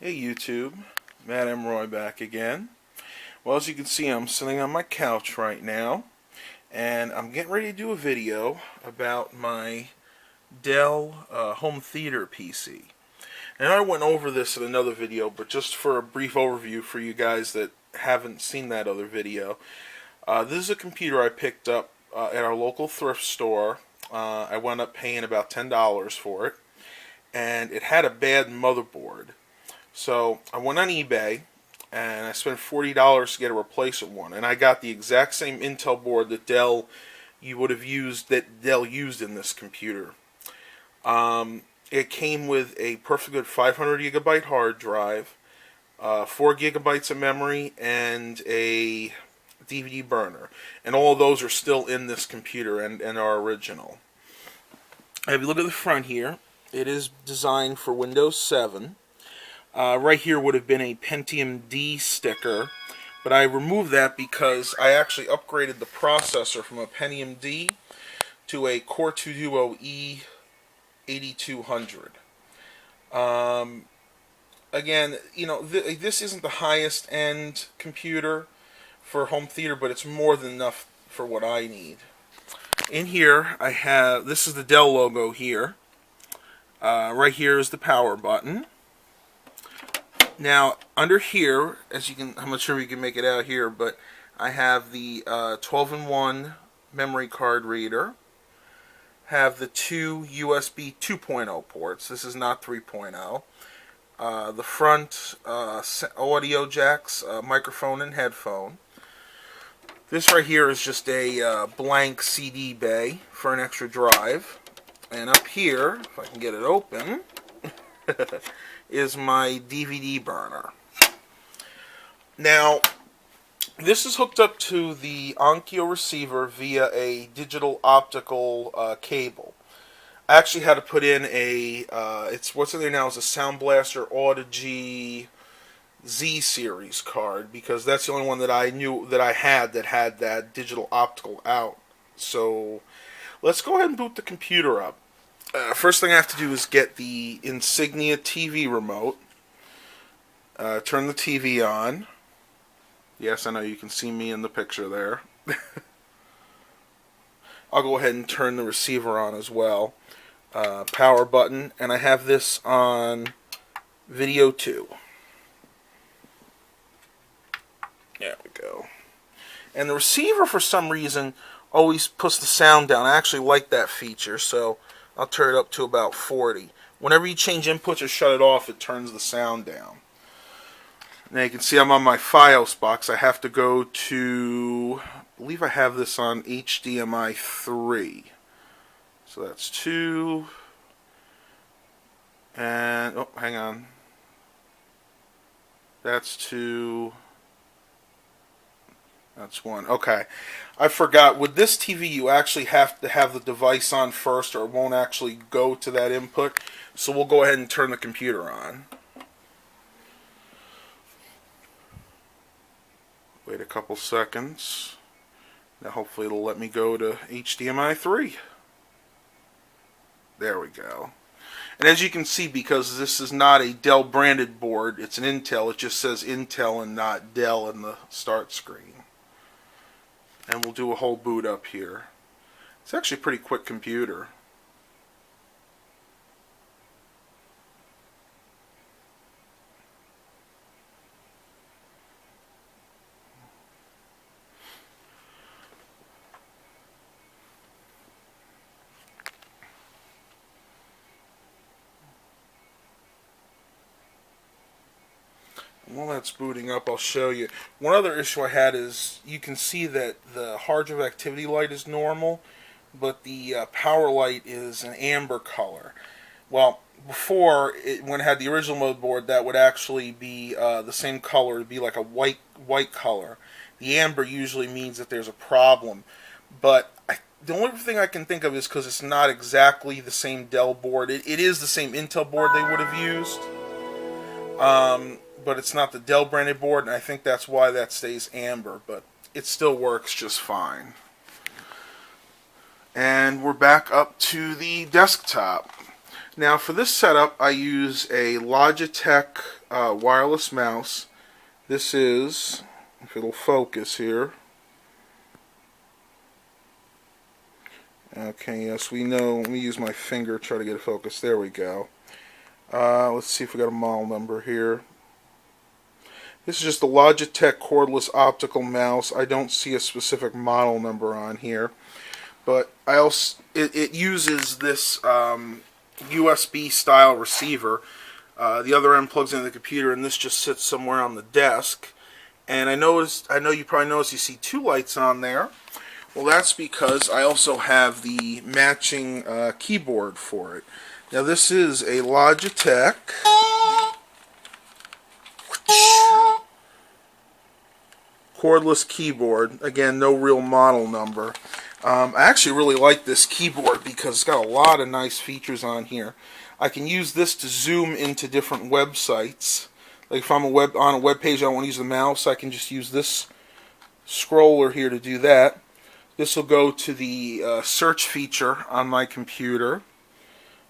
Hey YouTube, Matt M. Roy back again. Well, as you can see, I'm sitting on my couch right now, and I'm getting ready to do a video about my Dell home theater PC. And I went over this in another video, but just for a brief overview for you guys that haven't seen that other video, this is a computer I picked up at our local thrift store. I wound up paying about $10 for it, and it had a bad motherboard. So I went on eBay and I spent $40 to get a replacement one, and I got the exact same Intel board that Dell used in this computer. It came with a perfect good 500 gigabyte hard drive, 4 gigabytes of memory, and a DVD burner, and all of those are still in this computer and are original. If you look at the front here, it is designed for Windows 7. Right here would have been a Pentium D sticker, but I removed that because I actually upgraded the processor from a Pentium D to a Core 2 Duo E8200. Again, this isn't the highest end computer for home theater, but it's more than enough for what I need. In here, I have, this is the Dell logo here. Right here is the power button. Now, under here, as you can, I'm not sure if you can make it out here, but I have the 12-in-1 memory card reader. Have the two USB 2.0 ports. This is not 3.0. The front audio jacks, microphone and headphone. This right here is just a blank CD bay for an extra drive. And up here, if I can get it open, is my DVD burner. Now, this is hooked up to the Onkyo receiver via a digital optical cable. I actually had to put in a, what's in there now is a Sound Blaster Audigy Z series card, because that's the only one that I knew that I had that digital optical out. So let's go ahead and boot the computer up. First thing I have to do is get the Insignia TV remote. Turn the TV on. Yes, I know you can see me in the picture there. I'll go ahead and turn the receiver on as well. Power button, and I have this on video 2. There we go. And the receiver, for some reason, always puts the sound down. I actually like that feature, so I'll turn it up to about 40. Whenever you change inputs or shut it off, it turns the sound down. Now you can see I'm on my FiOS box. I have to go to, I believe I have this on HDMI 3. So that's 2. And, oh, hang on. That's 2. That's 1. Okay. I forgot. With this TV, you actually have to have the device on first, or it won't actually go to that input. So we'll go ahead and turn the computer on. Wait a couple seconds. Now hopefully it'll let me go to HDMI 3. There we go. And as you can see, because this is not a Dell branded board, it's an Intel, it just says Intel and not Dell in the start screen. And we'll do a whole boot up here. It's actually a pretty quick computer. While that's booting up, I'll show you. One other issue I had is you can see that the hard drive activity light is normal, but the power light is an amber color. Well, before, when it had the original motherboard, that would actually be the same color. It would be like a white color. The amber usually means that there's a problem. But the only thing I can think of is because it's not exactly the same Dell board. It is the same Intel board they would have used. But it's not the Dell branded board, and I think that's why that stays amber, but it still works just fine. And we're back up to the desktop. Now for this setup, I use a Logitech wireless mouse. This is, if it'll focus here. Okay, yes, we know. Let me use my finger, try to get a focus. There we go. Let's see if we got a model number here. This is just a Logitech cordless optical mouse. I don't see a specific model number on here, but it uses this USB style receiver. The other end plugs into the computer, and this just sits somewhere on the desk. And I know you probably noticed you see two lights on there. Well, that's because I also have the matching keyboard for it. Now this is a Logitech cordless keyboard. Again, no real model number. I actually really like this keyboard because it's got a lot of nice features on here. I can use this to zoom into different websites. Like if I'm on a web page, I don't want to use the mouse, I can just use this scroller here to do that. This will go to the search feature on my computer.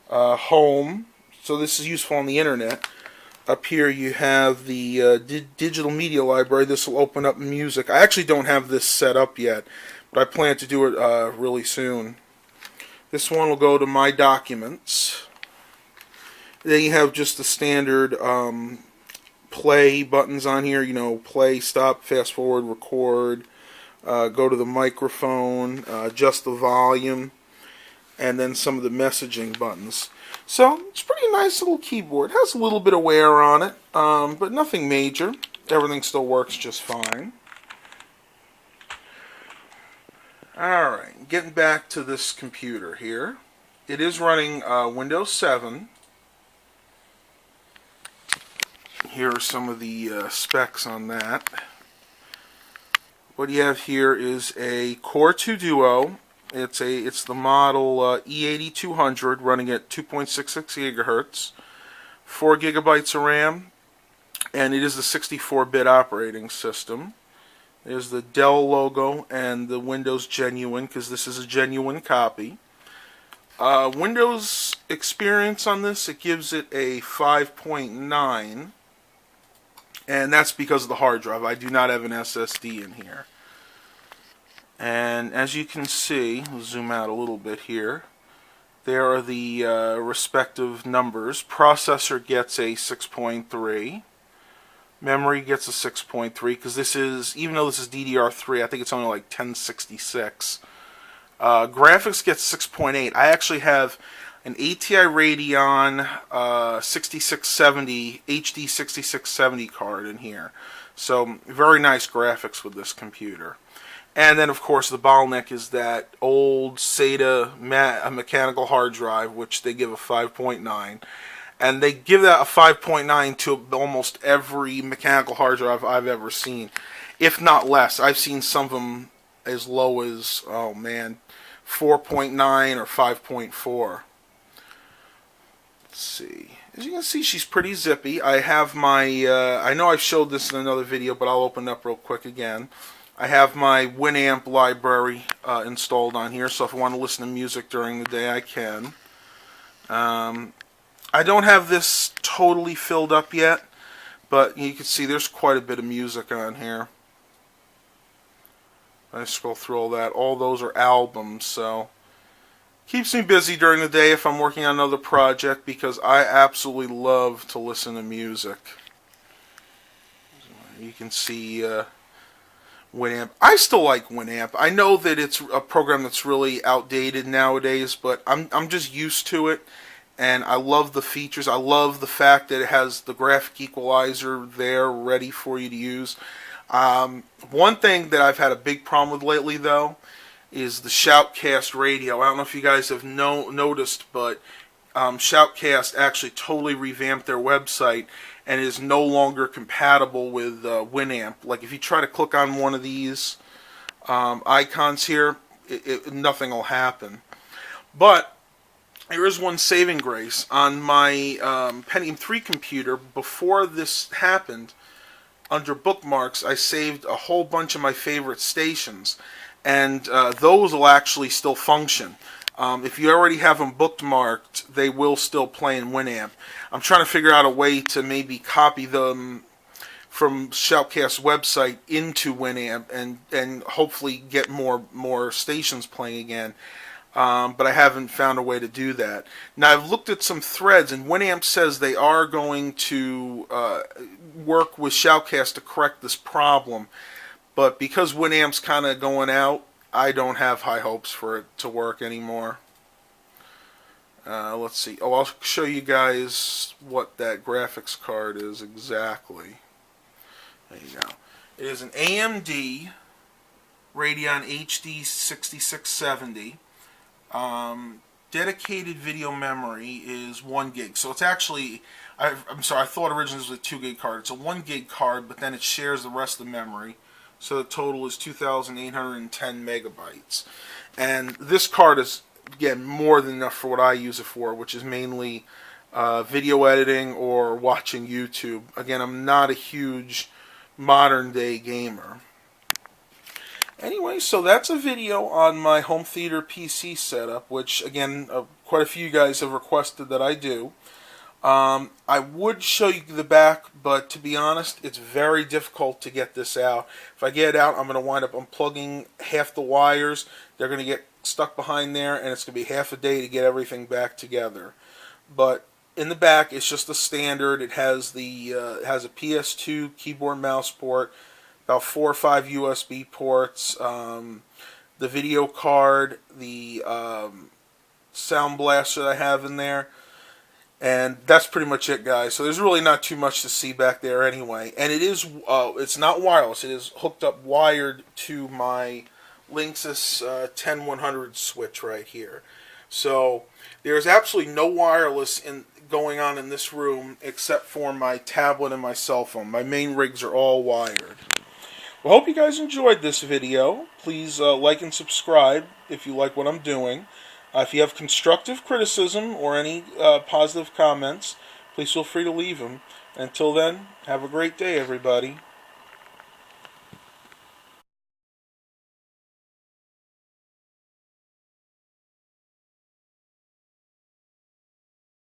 Home. So this is useful on the internet. Up here you have the digital media library. This will open up music. I actually don't have this set up yet, but I plan to do it really soon. This one will go to my documents. Then you have just the standard play buttons on here. You know, play, stop, fast forward, record, go to the microphone, adjust the volume, and then some of the messaging buttons. So it's a pretty nice little keyboard. It has a little bit of wear on it, but nothing major. Everything still works just fine. Alright, getting back to this computer here. It is running Windows 7. Here are some of the specs on that. What you have here is a Core 2 Duo. It's the model E8200 running at 2.66 gigahertz, 4 gigabytes of RAM, and it is the 64-bit operating system. There's the Dell logo and the Windows Genuine, because this is a genuine copy. Windows experience on this, it gives it a 5.9, and that's because of the hard drive. I do not have an SSD in here. And as you can see, we'll zoom out a little bit here, there are the respective numbers. Processor gets a 6.3. Memory gets a 6.3, because this is, even though this is DDR3, I think it's only like 1066. Graphics gets 6.8. I actually have an ATI Radeon 6670, HD 6670 card in here. So very nice graphics with this computer. And then, of course, the bottleneck is that old SATA mechanical hard drive, which they give a 5.9. And they give that a 5.9 to almost every mechanical hard drive I've ever seen, if not less. I've seen some of them as low as, oh man, 4.9 or 5.4. Let's see. As you can see, she's pretty zippy. I have my, I know I've showed this in another video, but I'll open it up real quick again. I have my WinAmp library installed on here, so if I want to listen to music during the day, I can. I don't have this totally filled up yet, but you can see there's quite a bit of music on here. I scroll through all that. All those are albums, so keeps me busy during the day if I'm working on another project, because I absolutely love to listen to music. You can see WinAmp. I still like WinAmp. I know that it's a program that's really outdated nowadays, but I'm just used to it, and I love the features. I love the fact that it has the graphic equalizer there ready for you to use. One thing that I've had a big problem with lately, though, is the Shoutcast radio. I don't know if you guys have noticed, but Shoutcast actually totally revamped their website and is no longer compatible with WinAmp. Like if you try to click on one of these icons here, nothing will happen. But there is one saving grace. On my Pentium 3 computer, before this happened, under bookmarks, I saved a whole bunch of my favorite stations, and those will actually still function. If you already have them bookmarked, they will still play in WinAmp. I'm trying to figure out a way to maybe copy them from Shoutcast's website into WinAmp and hopefully get more stations playing again. But I haven't found a way to do that. Now, I've looked at some threads, and WinAmp says they are going to work with Shoutcast to correct this problem. But because WinAmp's kind of going out, I don't have high hopes for it to work anymore. Let's see. Oh, I'll show you guys what that graphics card is exactly. There you go. It is an AMD Radeon HD 6670. Dedicated video memory is 1 gig. So it's actually, I'm sorry, I thought originally it was a 2 gig card. It's a 1 gig card, but then it shares the rest of the memory. So the total is 2,810 megabytes. And this card is, again, more than enough for what I use it for, which is mainly video editing or watching YouTube. Again, I'm not a huge modern day gamer. Anyway, so that's a video on my home theater PC setup, which, again, quite a few guys have requested that I do. I would show you the back, but to be honest, it's very difficult to get this out. If I get it out, I'm going to wind up unplugging half the wires. They're going to get stuck behind there, and it's going to be half a day to get everything back together. But in the back, it's just the standard. It has it has a PS2 keyboard mouse port, about 4 or 5 USB ports, the video card, the sound blaster that I have in there. And that's pretty much it, guys. So there's really not too much to see back there anyway. And it is, it's not wireless. It is hooked up wired to my Linksys 10100 switch right here. So there's absolutely no wireless going on in this room except for my tablet and my cell phone. My main rigs are all wired. Well, hope you guys enjoyed this video. Please like and subscribe if you like what I'm doing. If you have constructive criticism or any positive comments, please feel free to leave them. Until then, have a great day, everybody.